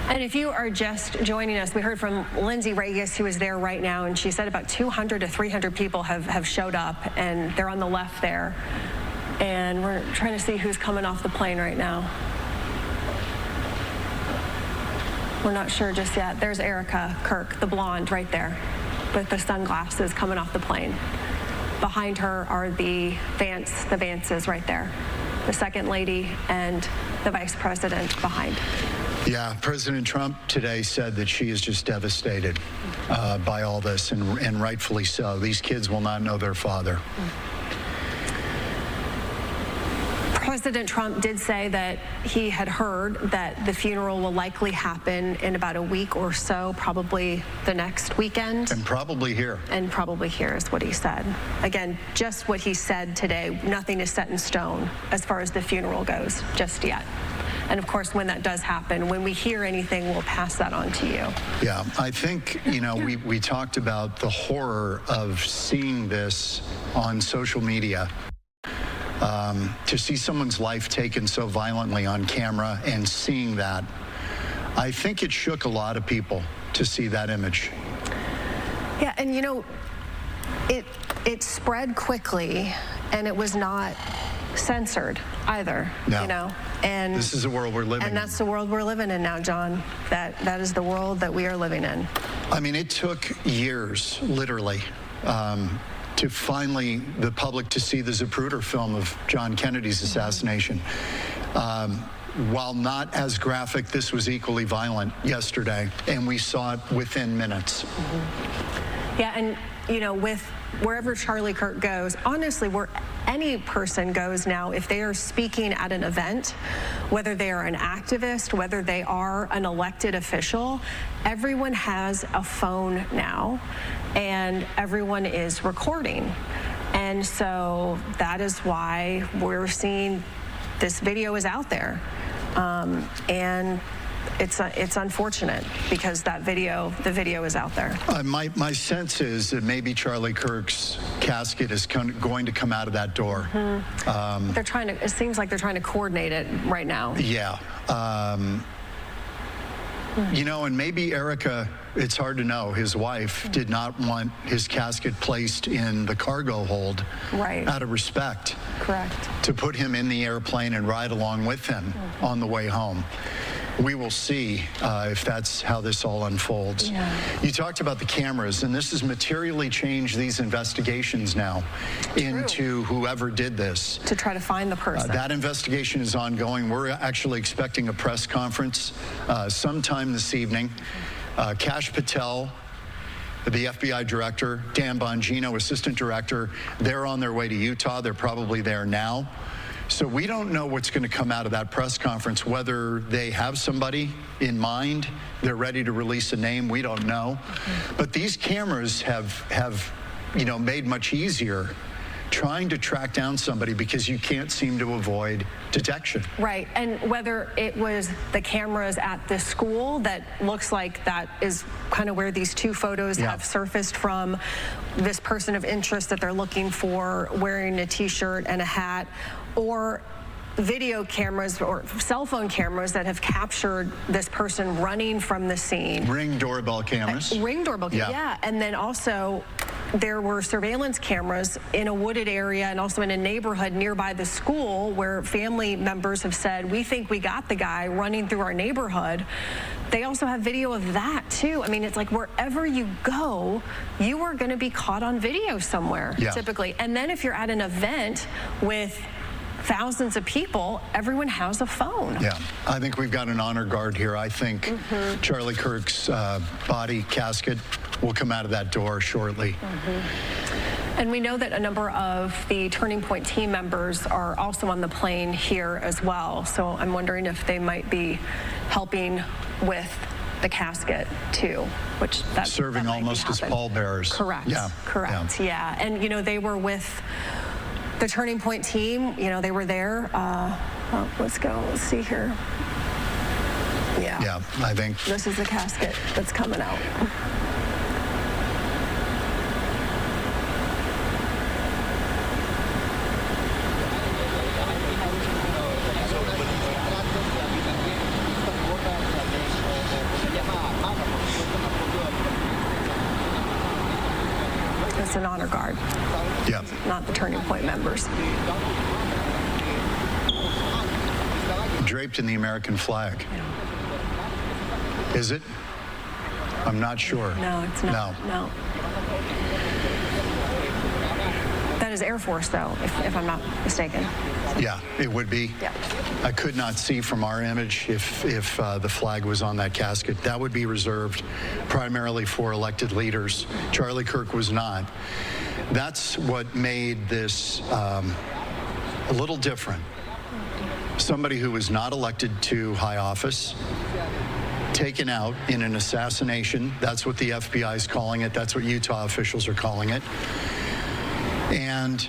And if you are just joining us, we heard from Lindsay Regis, who is there right now, and she said about 200 to 300 people have showed up, and they're on the left there. And we're trying to see who's coming off the plane right now. We're not sure just yet. There's Erica Kirk, the blonde right there with the sunglasses coming off the plane. Behind her are the Vances right there. The second lady and the vice president behind. Yeah, President Trump today said that she is just devastated by all this, and rightfully so. These kids will not know their father. President Trump did say that he had heard that the funeral will likely happen in about a week or so, probably the next weekend. And probably here. And probably here is what he said. Again, just what he said today. Nothing is set in stone as far as the funeral goes just yet. And of course, when that does happen, when we hear anything, we'll pass that on to you. Yeah, I think, you know, we talked about the horror of seeing this on social media. To see someone's life taken so violently on camera and seeing that, I think it shook a lot of people to see that image. Yeah, and you know, it spread quickly, and it was not censored either. No. You know, and this is the world we're living in. And that's the world we're living in now, John. That is the world that we are living in. I mean, it took years, literally, to finally the public to see the Zapruder film of John Kennedy's assassination. While not as graphic, this was equally violent yesterday, and we saw it within minutes. Yeah, and you know, with wherever Charlie Kirk goes, honestly, where any person goes now, if they are speaking at an event, whether they are an activist, whether they are an elected official, everyone has a phone now, and everyone is recording. And so that is why we're seeing this video is out there. And it's unfortunate because the video is out there. My sense is that maybe Charlie Kirk's casket is going to come out of that door. They're trying to. It seems like they're trying to coordinate it right now. Yeah. You know, and maybe Erica, it's hard to know, his wife did not want his casket placed in the cargo hold, right, out of respect. Correct. To put him in the airplane and ride along with him on the way home. We will see if that's how this all unfolds. Yeah. You talked about the cameras, and this has materially changed these investigations now into whoever did this. To try to find the person. That investigation is ongoing. We're actually expecting a press conference sometime this evening. Kash Patel, the FBI director, Dan Bongino, assistant director, they're on their way to Utah. They're probably there now. So we don't know what's going to come out of that press conference, whether they have somebody in mind, they're ready to release a name, we don't know. But these cameras have you know, made much easier trying to track down somebody because you can't seem to avoid detection. Right, and whether it was the cameras at the school, that looks like that is kind of where these two photos have surfaced from, this person of interest that they're looking for wearing a t-shirt and a hat, or video cameras or cell phone cameras that have captured this person running from the scene. Ring doorbell cameras. Ring doorbell cameras, yeah. And then also there were surveillance cameras in a wooded area and also in a neighborhood nearby the school where family members have said, we think we got the guy running through our neighborhood. They also have video of that too. I mean, it's like wherever you go, you are going to be caught on video somewhere, typically. And then if you're at an event with thousands of people, everyone has a phone. Yeah, I think we've got an honor guard here. I think Charlie Kirk's body casket will come out of that door shortly. And we know that a number of the Turning Point team members are also on the plane here as well. So I'm wondering if they might be helping with the casket too, which that's serving almost as pallbearers. Correct. Yeah. Correct. Yeah. And you know, they were with the Turning Point team, you know, they were there. Well, let's go. Let's see here. Yeah, I think this is the casket that's coming out. It's an honor guard. Yeah. Not the Turning Point members. Draped in the American flag. Yeah. Is it? I'm not sure. No, it's not. No. That is Air Force, though, if I'm not mistaken. Yeah, it would be. Yeah. I could not see from our image if the flag was on that casket. That would be reserved primarily for elected leaders. Charlie Kirk was not. That's what made this a little different. Somebody who was not elected to high office, taken out in an assassination. That's what the FBI is calling it. That's what Utah officials are calling it. And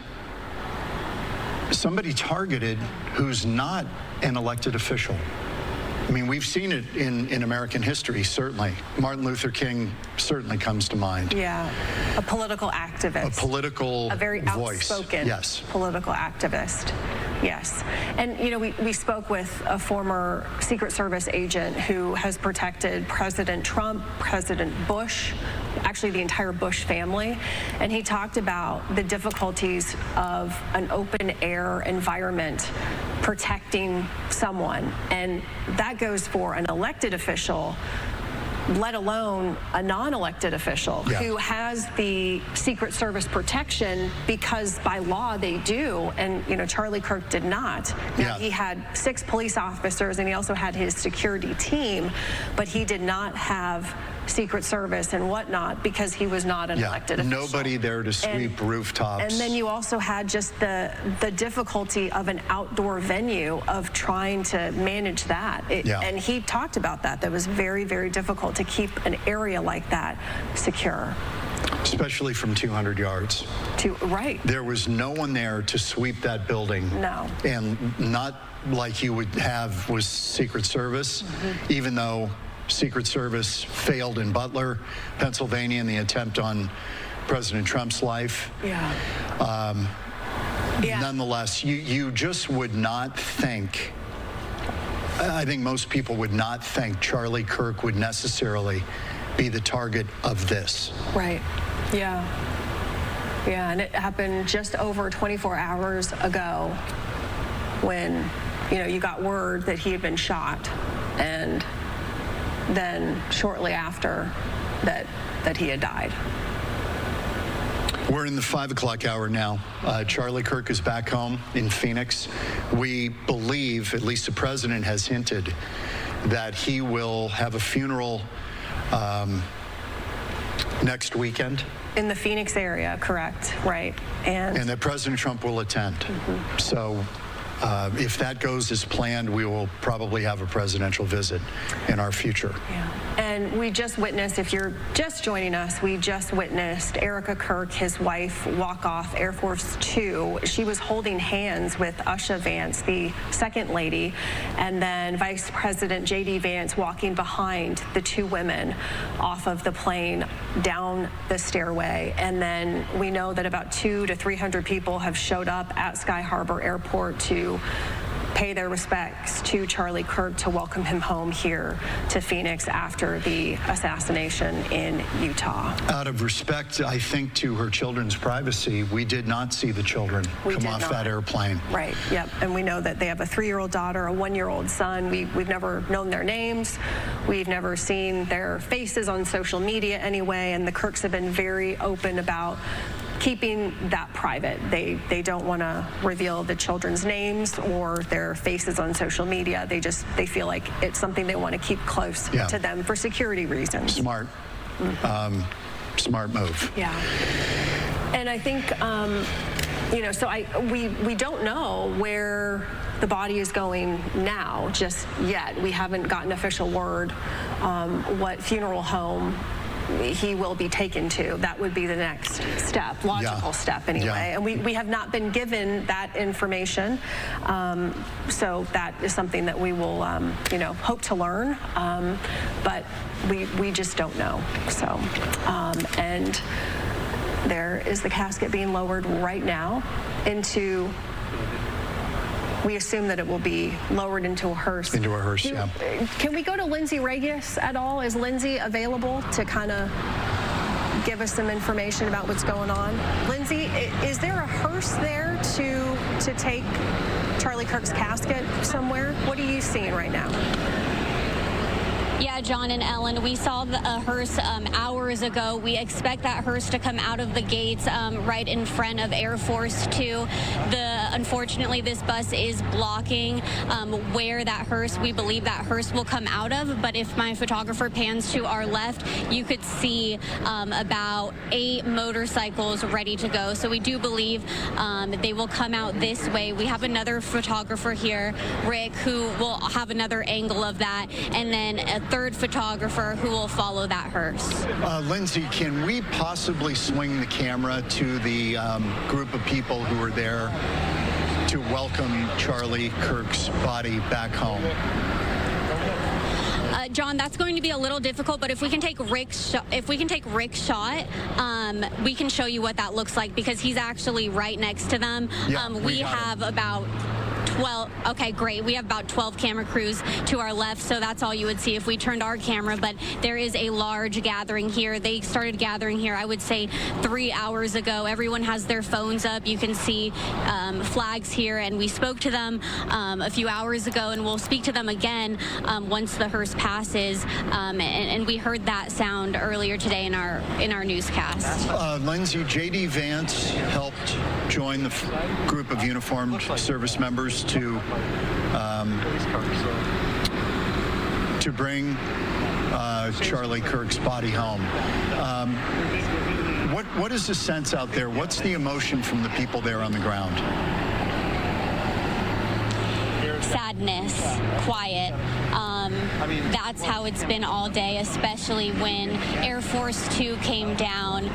somebody targeted who's not an elected official. I mean, we've seen it in American history, certainly. Martin Luther King certainly comes to mind. Yeah, a political activist. A political A very voice. outspoken Yes. political activist. Yes. And, you know, we spoke with a former Secret Service agent who has protected President Trump, President Bush, actually the entire Bush family. And he talked about the difficulties of an open air environment protecting someone. And that goes for an elected official, let alone a non-elected official who has the Secret Service protection because by law they do. And, you know, Charlie Kirk did not. Now, he had 6 police officers and he also had his security team, but he did not have Secret Service and whatnot because he was not an elected official. Nobody there to sweep rooftops. And then you also had just the difficulty of an outdoor venue of trying to manage that. And he talked about that. That was very, very difficult to keep an area like that secure. Especially from 200 yards. Right. There was no one there to sweep that building. No. And not like you would have with Secret Service, even though Secret Service failed in Butler, Pennsylvania, in the attempt on President Trump's life. Nonetheless, you just would not think, I think most people would not think Charlie Kirk would necessarily be the target of this. Right. Yeah. Yeah, and it happened just over 24 hours ago when, you know, you got word that he had been shot, and then shortly after that he had died. We're in the 5 o'clock hour now. Charlie Kirk is back home in Phoenix. We believe, at least the president has hinted, that he will have a funeral next weekend. In the Phoenix area, correct, right. And that President Trump will attend. So if that goes as planned, we will probably have a presidential visit in our future. Yeah. And we just witnessed, if you're just joining us, we just witnessed Erica Kirk, his wife, walk off Air Force 2. She was holding hands with Usha Vance, the second lady, and then Vice President JD Vance walking behind the 2 women off of the plane down the stairway. And then we know that about 200 to 300 people have showed up at Sky Harbor Airport to pay their respects to Charlie Kirk, to welcome him home here to Phoenix after the assassination in Utah. Out of respect, I think, to her children's privacy, we did not see the children come off that airplane. Right, yep. And we know that they have a 3-year-old daughter, a 1-year-old son. We've never known their names. We've never seen their faces on social media anyway, and the Kirks have been very open about keeping that private. They don't want to reveal the children's names or their faces on social media. They feel like it's something they want to keep close to them for security reasons. Smart. Smart move. Yeah. And I think, you know, so we don't know where the body is going now just yet. We haven't gotten official word what funeral home he will be taken to. That would be the next step, logical step anyway. And we have not been given that information. So that is something that we will, you know, hope to learn. But we just don't know. So, and there is the casket being lowered right now into, we assume that it will be lowered into a hearse. Into a hearse, yeah. Can we go to Lindsay Regius at all? Is Lindsay available to kind of give us some information about what's going on. Lindsay, is there a hearse there to take Charlie Kirk's casket somewhere? What are you seeing right now? Yeah, John and Ellen, we saw a hearse hours ago. We expect that hearse to come out of the gates right in front of Air Force 2. Unfortunately, this bus is blocking where that hearse, we believe that hearse will come out of. But if my photographer pans to our left, you could see about 8 motorcycles ready to go. So we do believe they will come out this way. We have another photographer here, Rick, who will have another angle of that, and then a third photographer who will follow that hearse. Lindsay, can we possibly swing the camera to the group of people who were there to welcome Charlie Kirk's body back home? John, that's going to be a little difficult, but if we can take Rick's shot, we can show you what that looks like, because he's actually right next to them. Yeah, we have about 12. Okay, great. We have about 12 camera crews to our left, so that's all you would see if we turned our camera. But there is a large gathering here. They started gathering here, I would say, 3 hours ago. Everyone has their phones up. You can see flags here, and we spoke to them a few hours ago, and we'll speak to them again once the hearse passes. And we heard that sound earlier today in our newscast. Lindsay, JD Vance helped join the group of uniformed service members to bring Charlie Kirk's body home. What is the sense out there? What's the emotion from the people there on the ground? Sadness, quiet. That's how it's been all day, especially when Air Force 2 came down.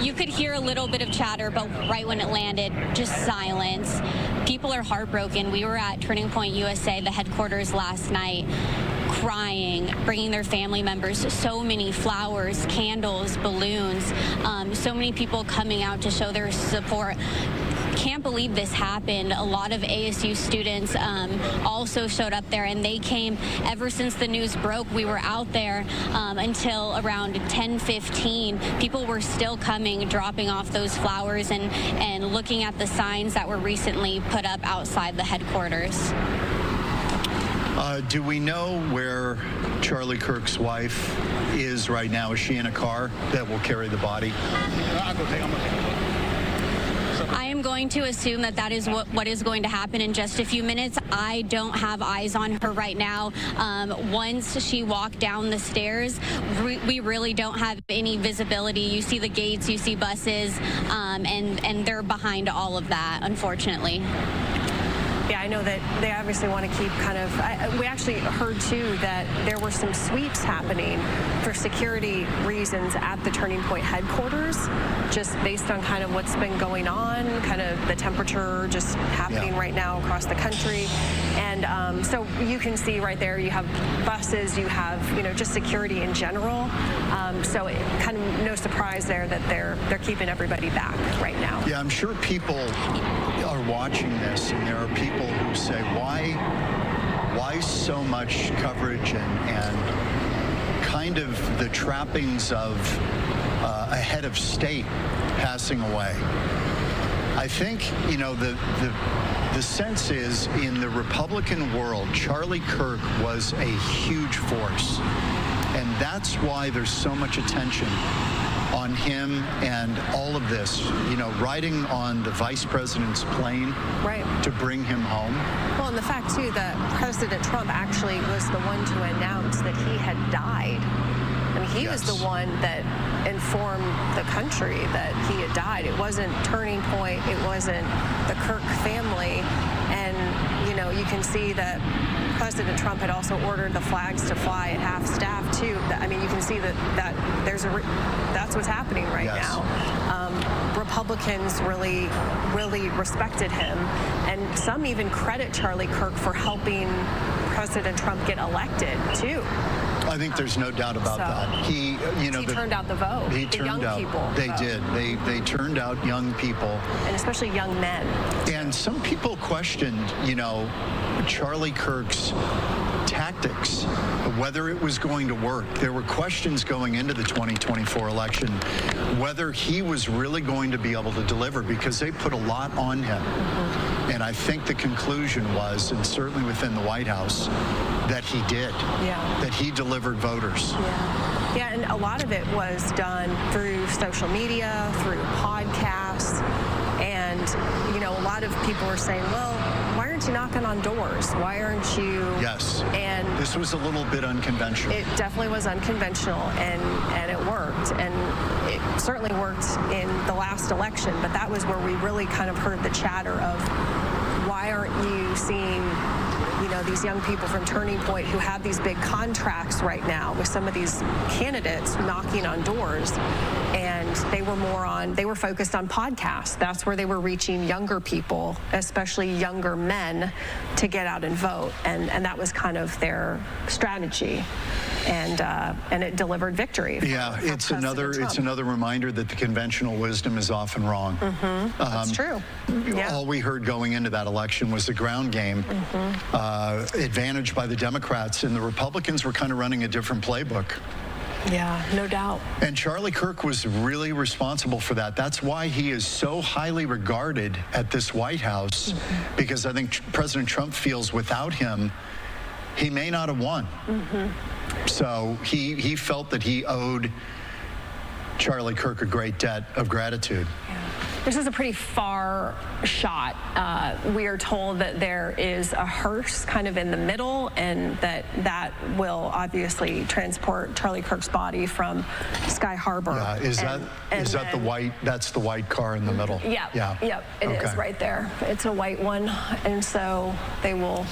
You could hear a little bit of chatter, but right when it landed, just silence. People are heartbroken. We were at Turning Point USA, the headquarters, last night, crying, bringing their family members, so many flowers, candles, balloons, so many people coming out to show their support. Can't believe this happened. A lot of ASU students also showed up there, and they came ever since the news broke. We were out there until around 10:15. People were still coming, dropping off those flowers and looking at the signs that were recently put up outside the headquarters. Do we know where Charlie Kirk's wife is right now? Is she in a car that will carry the body? I am going to assume that is what is going to happen in just a few minutes. I don't have eyes on her right now. Once she walked down the stairs, we really don't have any visibility. You see the gates, you see buses, and they're behind all of that, unfortunately. Yeah, I know that they obviously want to keep kind of, we actually heard too that there were some sweeps happening for security reasons at the Turning Point headquarters, just based on kind of what's been going on, kind of the temperature just happening right now across the country. And so you can see right there, you have buses, you have, just security in general. So it kind of no surprise there that they're keeping everybody back right now. Yeah, I'm sure people are watching this, and there are people who say, why so much coverage and kind of the trappings of a head of state passing away? I think, the sense is in the Republican world, Charlie Kirk was a huge force. And that's why there's so much attention on him and all of this, riding on the vice president's plane to bring him home. Well, and the fact, too, that President Trump actually was the one to announce that he had died. I mean, he was the one that informed the country that he had died. It wasn't Turning Point. It wasn't the Kirk family. And, you can see that President Trump had also ordered the flags to fly at half staff, too. I mean, you can see that that's what's happening right now. Republicans really, really respected him, and some even credit Charlie Kirk for helping President Trump get elected, too. I think there's no doubt about that. He turned out the vote. He turned out people. They did. They turned out young people, and especially young men. And some people questioned, Charlie Kirk's tactics, whether it was going to work. There were questions going into the 2024 election whether he was really going to be able to deliver, because they put a lot on him. And I think the conclusion was, and certainly within the White House, that he did. That he delivered voters. Yeah, and a lot of it was done through social media, through podcasts, and, you know, a lot of people were saying, well, why aren't you knocking on doors? Why aren't you? Yes. And this was a little bit unconventional. It definitely was unconventional, and it worked. And it certainly worked in the last election, but that was where we really kind of heard the chatter of, why aren't you seeing, you know, these young people from Turning Point who have these big contracts right now with some of these candidates knocking on doors? And they were focused on podcasts. That's where they were reaching younger people, especially younger men, to get out and vote. And that was kind of their strategy. And it delivered victory. Yeah, it's another reminder that the conventional wisdom is often wrong. That's true. Yeah. All we heard going into that election was the ground game, advantage by the Democrats, and the Republicans were kind of running a different playbook. Yeah, no doubt. And Charlie Kirk was really responsible for that. That's why he is so highly regarded at this White House, because I think President Trump feels without him, he may not have won. So he felt that he owed Charlie Kirk a great debt of gratitude. This is a pretty far shot. We are told that there is a hearse kind of in the middle, and that will obviously transport Charlie Kirk's body from Sky Harbor. Yeah, is that the white? That's the white car in the middle. Yep, it is right there. It's a white one, and so they will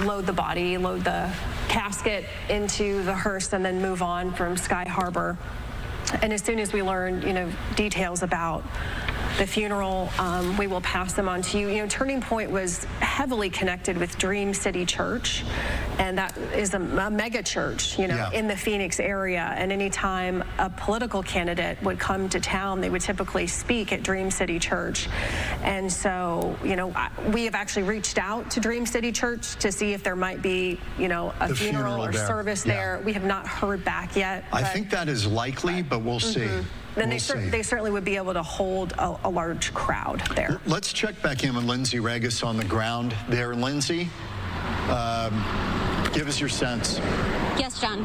load the body, load the casket into the hearse, and then move on from Sky Harbor. And as soon as we learn, you know, details about the funeral, we will pass them on to you. You know, Turning Point was heavily connected with Dream City Church, and that is a mega church, you know, in the Phoenix area. And anytime a political candidate would come to town, they would typically speak at Dream City Church. And so, you know, we have actually reached out to Dream City Church to see if there might be, you know, a funeral or service there. We have not heard back yet. I think that is likely, but we'll see. Then they certainly would be able to hold a large crowd there. Let's check back in with Lindsay Regis on the ground there. Lindsay, give us your sense. Yes, John.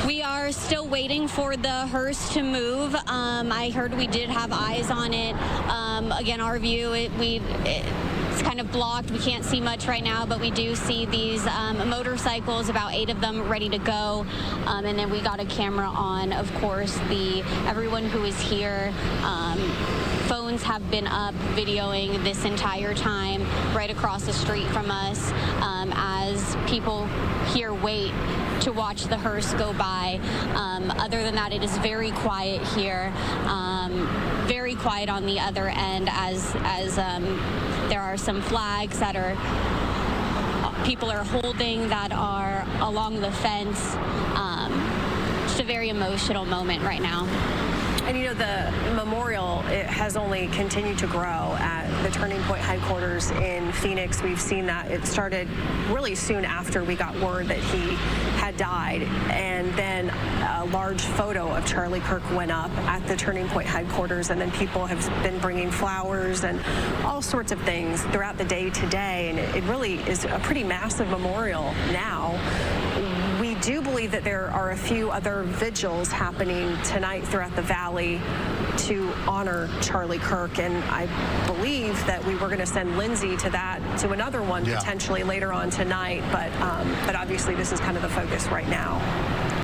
We are still waiting for the hearse to move. I heard we did have eyes on it. Again, our view, it's kind of blocked. We can't see much right now, but we do see these motorcycles, about 8 of them, ready to go. And then we got a camera on, of course, everyone who is here. Phones have been up videoing this entire time right across the street from us as people here wait to watch the hearse go by. Other than that, it is very quiet here. Very quiet on the other end as there are some flags that people are holding that are along the fence. Just a very emotional moment right now. And you know, the memorial, it has only continued to grow at the Turning Point headquarters in Phoenix. We've seen that it started really soon after we got word that he had died. And then a large photo of Charlie Kirk went up at the Turning Point headquarters, and then people have been bringing flowers and all sorts of things throughout the day today. And it really is a pretty massive memorial now. We do believe that there are a few other vigils happening tonight throughout the valley to honor Charlie Kirk, and I believe that we were going to send Lindsay to another one potentially later on tonight, but obviously this is kind of the focus right now.